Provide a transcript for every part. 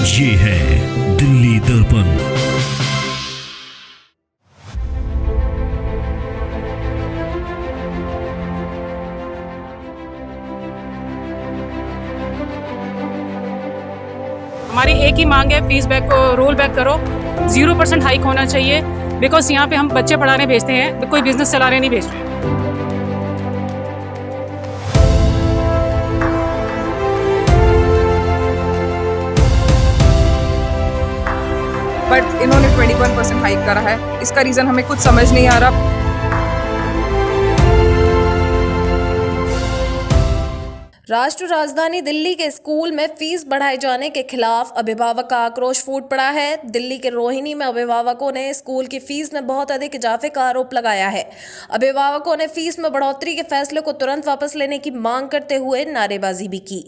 ये है दिल्ली दर्पण। हमारी एक ही मांग है, फीस बैक को रोल बैक करो, 0% हाइक होना चाहिए। बिकॉज यहाँ पे हम बच्चे पढ़ाने भेजते हैं, कोई बिजनेस चलाने नहीं भेज रहे। बट इन्होंने 21% हाइक करा है। इसका रीज़न हमें कुछ समझ नहीं आ रहा। राष्ट्र राजधानी दिल्ली के स्कूल में फीस बढ़ाए जाने के खिलाफ अभिभावक का आक्रोश फूट पड़ा है। दिल्ली के रोहिणी में अभिभावकों ने स्कूल की फीस में बहुत अधिक इजाफे का आरोप लगाया है। अभिभावकों ने फीस में बढ़ोतरी के फैसले को तुरंत वापस लेने की मांग करते हुए नारेबाजी भी की।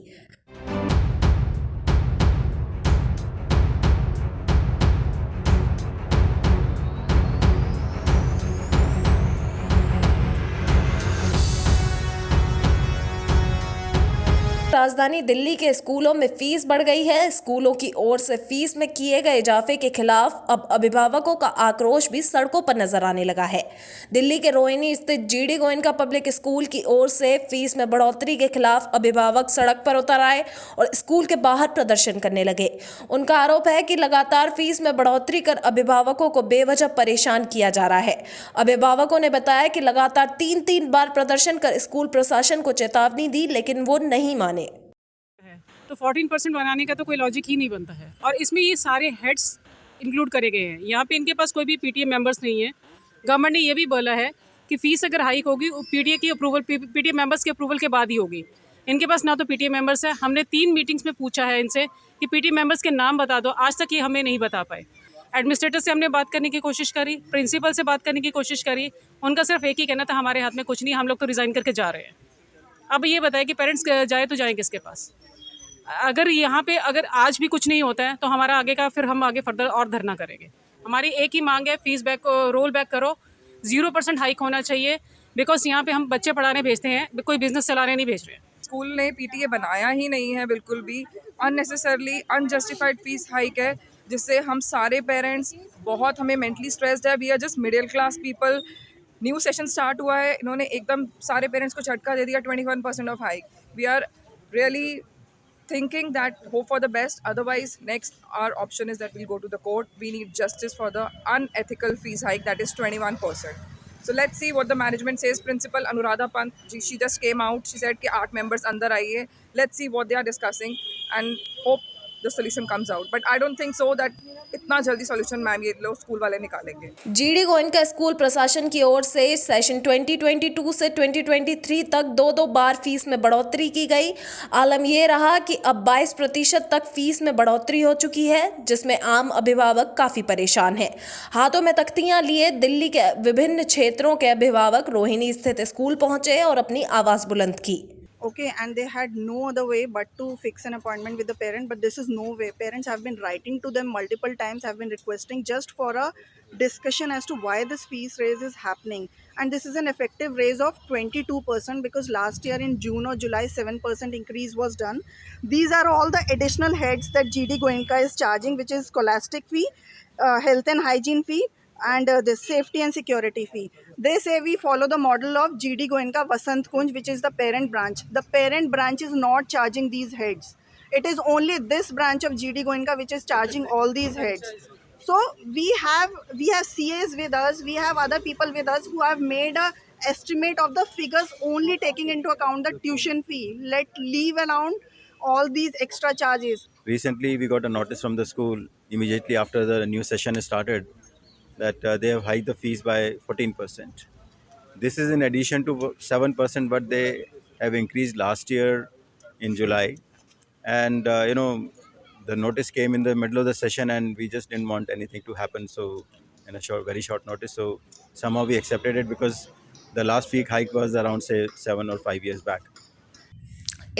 राजधानी दिल्ली के स्कूलों में फीस बढ़ गई है। स्कूलों की ओर से फीस में किए गए इजाफे के खिलाफ अब अभिभावकों का आक्रोश भी सड़कों पर नजर आने लगा है। दिल्ली के रोहिणी स्थित जीडी गोयनका पब्लिक स्कूल की ओर से फीस में बढ़ोतरी के खिलाफ अभिभावक सड़क पर उतर आए और स्कूल के बाहर प्रदर्शन करने लगे। उनका आरोप है कि लगातार फीस में बढ़ोतरी कर अभिभावकों को बेवजह परेशान किया जा रहा है। अभिभावकों ने बताया कि लगातार 3 बार प्रदर्शन कर स्कूल प्रशासन को चेतावनी दी, लेकिन वो नहीं माने। तो 14% बनाने का तो कोई लॉजिक ही नहीं बनता है। और इसमें ये सारे हेड्स इंक्लूड करे गए हैं। यहाँ पे इनके पास कोई भी पीटीए मेंबर्स नहीं है। गवर्नमेंट ने ये भी बोला है कि फ़ीस अगर हाइक होगी पीटीए की अप्रूवल, पीटीए मेंबर्स के अप्रूवल के बाद ही होगी। इनके पास ना तो पीटीए मेंबर्स है। हमने 3 मीटिंग्स में पूछा है इनसे कि पीटीए मेंबर्स के नाम बता दो, आज तक ये हमें नहीं बता पाए। एडमिनिस्ट्रेटर से हमने बात करने की कोशिश करी, प्रिंसिपल से बात करने की कोशिश करी। उनका सिर्फ एक ही कहना था, हमारे हाथ में कुछ नहीं, हम लोग तो रिज़ाइन करके जा रहे हैं। अब ये बताए कि पेरेंट्स जाए तो जाएँ किसके पास? अगर यहाँ पे अगर आज भी कुछ नहीं होता है तो हमारा आगे का फिर हम आगे फर्दर और धरना करेंगे। हमारी एक ही मांग है, फीस बैक को रोल बैक करो, 0% हाइक होना चाहिए। बिकॉज यहाँ पे हम बच्चे पढ़ाने भेजते हैं, कोई बिजनेस चलाने नहीं भेज रहे। स्कूल ने पीटीए बनाया ही नहीं है बिल्कुल भी। अननेसेसरली अनजस्टिफाइड फीस हाइक है, जिससे हम सारे पेरेंट्स बहुत हमें मेंटली स्ट्रेस्ड है। We are just middle class people. New session start हुआ है, इन्होंने एकदम सारे पेरेंट्स को झटका दे दिया, 21% of hike. We are really thinking that hope for the best, otherwise next our option is that we'll go to the court. We need justice for the unethical fees hike that is 21%. So let's see what the management says. Principal Anuradha Pant she just came out, she said कि 8 members अंदर आइए. Let's see what they are discussing and hope the solution comes out, but I don't think so that इतना जल्दी solution ma'am ये लोग school वाले निकालेंगे। GD Goenka school प्रशासन की ओर से सेशन 2022 से 2023 तक 2 बार फीस में बढ़ोतरी की गई। आलम यह रहा कि अब 22% तक फीस में बढ़ोतरी हो चुकी है, जिसमें आम अभिभावक काफी परेशान हैं। हाथों में तख्तियां लिए दिल्ली के विभिन्न क्षेत्रों के अभिभावक रोहिणी स्थित स्कूल पहुंचे और अपनी आवाज बुलंद की। Okay, and they had no other way but to fix an appointment with the parent, but this is no way. Parents have been writing to them multiple times, have been requesting just for a discussion as to why this fees raise is happening. And this is an effective raise of 22%, because last year in June or July 7% increase was done. These are all the additional heads that GD Goenka is charging, which is scholastic fee, health and hygiene fee, and the safety and security fee. They say we follow the model of GD Goenka Vasant Kunj, which is the parent branch. The parent branch is not charging these heads. It is only this branch of GD Goenka which is charging all these heads. So we have CAs with us, we have other people with us who have made a estimate of the figures only taking into account the tuition fee. Let leave around all these extra charges. Recently, we got a notice from the school immediately after the new session started that they have hiked the fees by 14%. This is in addition to 7% what they have increased last year in July. And the notice came in the middle of the session, and we just didn't want anything to happen. So, in a very short notice, so somehow we accepted it, because the last week hike was around say 7 or 5 years back.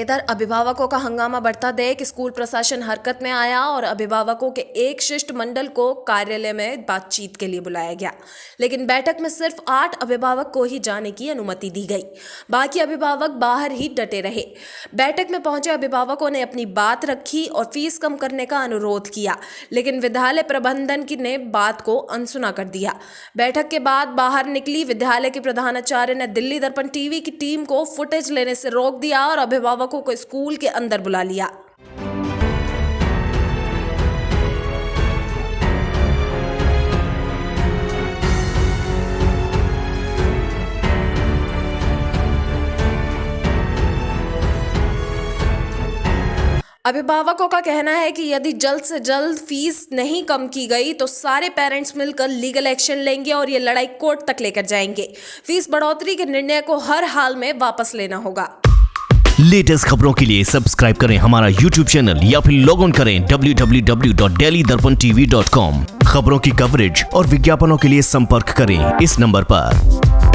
इधर अभिभावकों का हंगामा बढ़ता देख school प्रशासन हरकत में आया और अभिभावकों के एक शिष्टमंडल को कार्यालय में बातचीत के लिए बुलाया गया, लेकिन बैठक में सिर्फ 8 अभिभावक को ही जाने की अनुमति दी गई। बाकी अभिभावक बाहर ही डटे रहे। बैठक में पहुंचे अभिभावकों ने अपनी बात रखी और फीस कम करने का अनुरोध किया, लेकिन विद्यालय प्रबंधन ने बात को अनसुना कर दिया। बैठक के बाद बाहर निकली विद्यालय के प्रधानाचार्य ने दिल्ली दर्पण टीवी की टीम को फुटेज लेने से रोक दिया और अभिभावकों को स्कूल के अंदर बुला लिया। अभिभावकों का कहना है कि यदि जल्द से जल्द फीस नहीं कम की गई तो सारे पेरेंट्स मिलकर लीगल एक्शन लेंगे और ये लड़ाई कोर्ट तक लेकर जाएंगे। फीस बढ़ोतरी के निर्णय को हर हाल में वापस लेना होगा। लेटेस्ट खबरों के लिए सब्सक्राइब करें हमारा YouTube चैनल या फिर लॉग ऑन करें www.delhidarpantv.com। खबरों की कवरेज और विज्ञापनों के लिए संपर्क करें इस नंबर पर।